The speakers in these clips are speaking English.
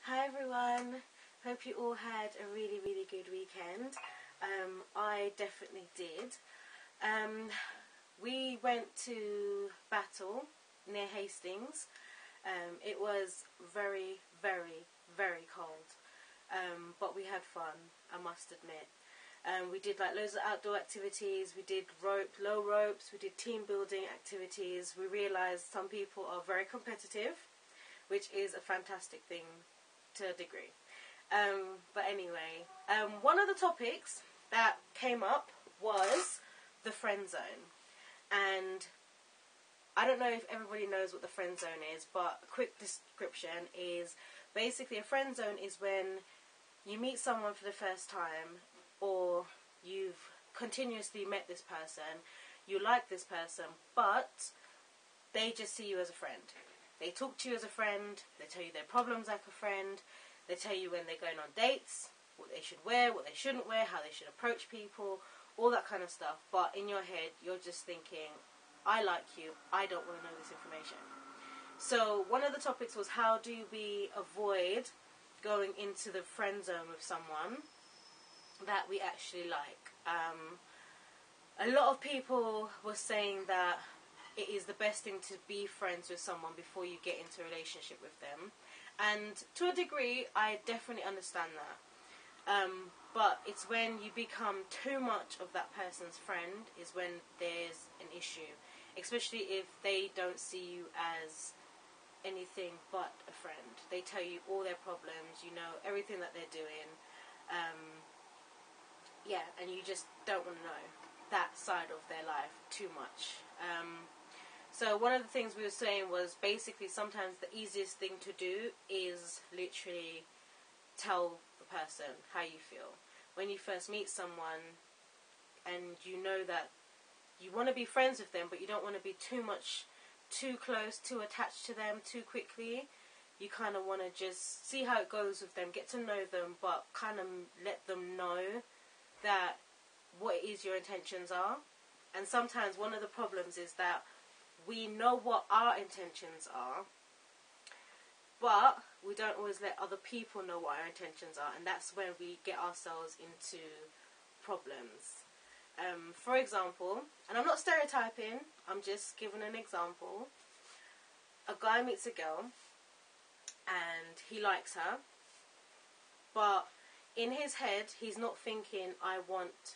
Hi everyone, hope you all had a really good weekend. I definitely did. We went to Battle near Hastings. It was very cold, but we had fun, I must admit. We did like loads of outdoor activities. We did low ropes, we did team building activities. We realised some people are very competitive, which is a fantastic thing to a degree. But anyway, one of the topics that came up was the friend zone. And I don't know if everybody knows what the friend zone is, but a quick description is basically a friend zone is when you meet someone for the first time, or you've continuously met this person, you like this person, but they just see you as a friend. They talk to you as a friend, they tell you their problems like a friend, they tell you when they're going on dates, what they should wear, what they shouldn't wear, how they should approach people, all that kind of stuff. But in your head, you're just thinking, I like you, I don't want to know this information. So one of the topics was, how do we avoid going into the friend zone with someone that we actually like? A lot of people were saying that it is the best thing to be friends with someone before you get into a relationship with them. And to a degree, I definitely understand that. But it's when you become too much of that person's friend is when there's an issue. Especially if they don't see you as anything but a friend. They tell you all their problems, you know, everything that they're doing. And you just don't want to know that side of their life too much. So one of the things we were saying was basically sometimes the easiest thing to do is literally tell the person how you feel. When you first meet someone and you know that you want to be friends with them, but you don't want to be too close, too attached to them too quickly. You kind of want to just see how it goes with them, get to know them, but kind of let them know that what it is your intentions are. And sometimes one of the problems is that we know what our intentions are, but we don't always let other people know what our intentions are, and that's when we get ourselves into problems. For example, and I'm not stereotyping, I'm just giving an example. A guy meets a girl and he likes her, but in his head he's not thinking, I want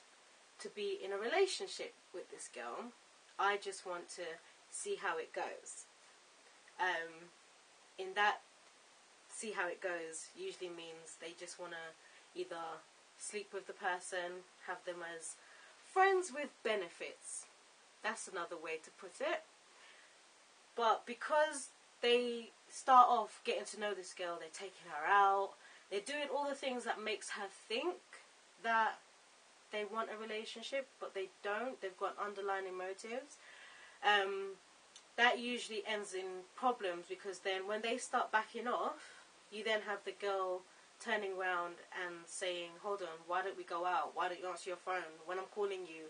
to be in a relationship with this girl, I just want to see how it goes. In that see how it goes usually means they just want to either sleep with the person, have them as friends with benefits. That's another way to put it. But because they start off getting to know this girl, they're taking her out, they're doing all the things that makes her think that they want a relationship, but they don't. They've got underlying motives. That usually ends in problems, because then when they start backing off, you then have the girl turning around and saying, hold on, why don't we go out? Why don't you answer your phone when I'm calling you?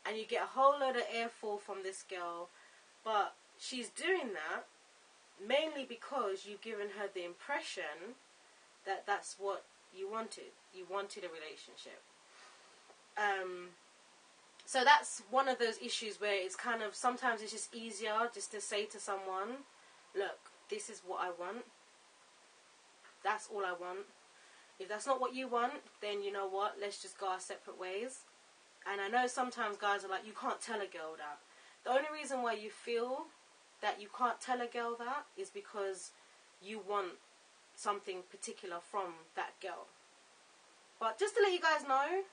And you get a whole load of airfall from this girl, but she's doing that mainly because you've given her the impression that that's what you wanted. You wanted a relationship. So that's one of those issues where it's kind of, sometimes it's just easier just to say to someone, look, this is what I want. That's all I want. If that's not what you want, then you know what, let's just go our separate ways. And I know sometimes guys are like, you can't tell a girl that. The only reason why you feel that you can't tell a girl that is because you want something particular from that girl. But just to let you guys know,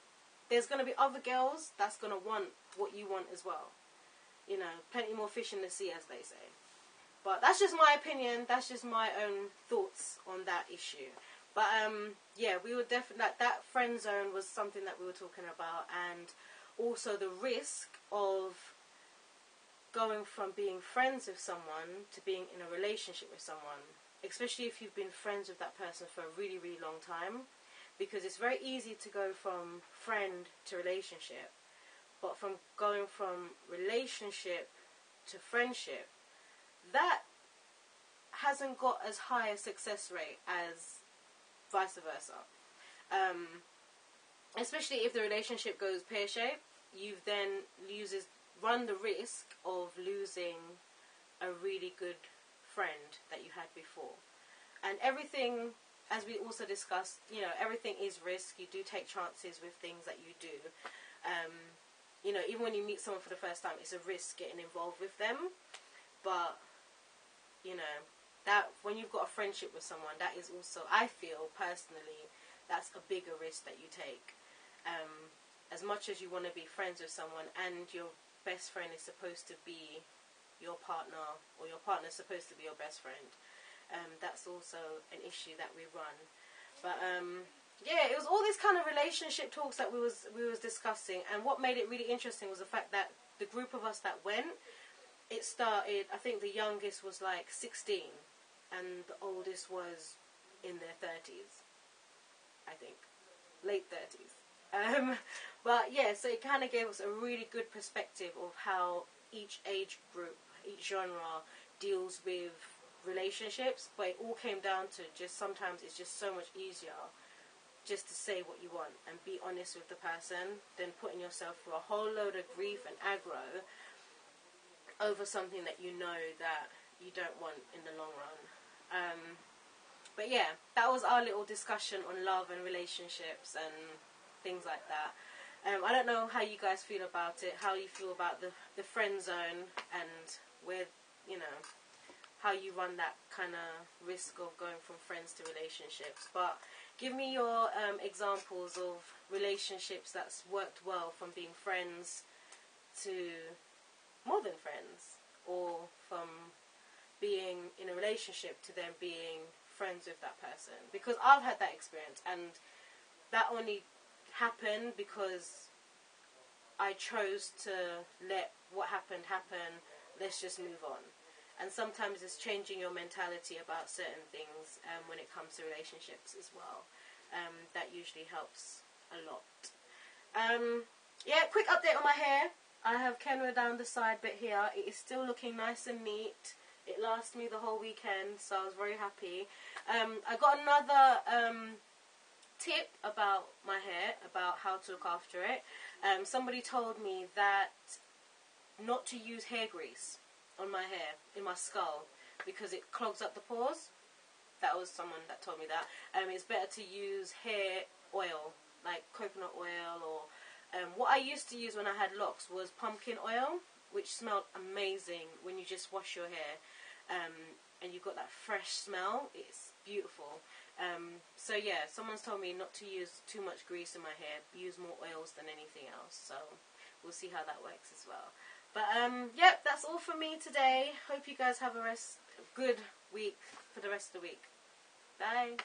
there's going to be other girls that's going to want what you want as well. You know, plenty more fish in the sea, as they say. But that's just my opinion. That's just my own thoughts on that issue. But, we were definitely, that friend zone was something that we were talking about. And also the risk of going from being friends with someone to being in a relationship with someone. Especially if you've been friends with that person for a really long time. Because it's very easy to go from friend to relationship. But from going from relationship to friendship, that hasn't got as high a success rate as vice versa. Especially if the relationship goes pear-shaped, you then run the risk of losing a really good friend that you had before. And everything, as we also discussed, you know, everything is risk. You do take chances with things that you do. You know, even when you meet someone for the first time, it's a risk getting involved with them. But, you know, that when you've got a friendship with someone, that is also, I feel personally, that's a bigger risk that you take. As much as you want to be friends with someone and your best friend is supposed to be your partner, or your partner is supposed to be your best friend, that's also an issue that we run. But yeah, it was all these kind of relationship talks that we was discussing, and what made it really interesting was the fact that the group of us that went, it started, I think the youngest was like 16 and the oldest was in their 30s, I think, late 30s. But yeah, so it kind of gave us a really good perspective of how each age group, each genre deals with relationships. But it all came down to just sometimes it's just so much easier just to say what you want and be honest with the person than putting yourself through a whole load of grief and aggro over something that you know that you don't want in the long run. But yeah, that was our little discussion on love and relationships and things like that. I don't know how you guys feel about it, how you feel about the friend zone, and where, you know, how you run that kind of risk of going from friends to relationships. But give me your examples of relationships that's worked well, from being friends to more than friends, or from being in a relationship to then being friends with that person. Because I've had that experience, and that only happened because I chose to let what happened happen. Let's just move on. And sometimes it's changing your mentality about certain things when it comes to relationships as well. That usually helps a lot. Yeah, quick update on my hair. I have Kenra down the side bit here. It is still looking nice and neat. It lasted me the whole weekend, so I was very happy. I got another tip about my hair, about how to look after it. Somebody told me that not to use hair grease on my hair, in my skull, because it clogs up the pores. That was someone that told me that. It's better to use hair oil, like coconut oil, or what I used to use when I had locks was pumpkin oil, which smelled amazing when you just wash your hair, and you got that fresh smell. It's beautiful. So yeah, someone's told me not to use too much grease in my hair, use more oils than anything else, so we'll see how that works as well. But yep, that's all for me today. Hope you guys have a good week for the rest of the week. Bye.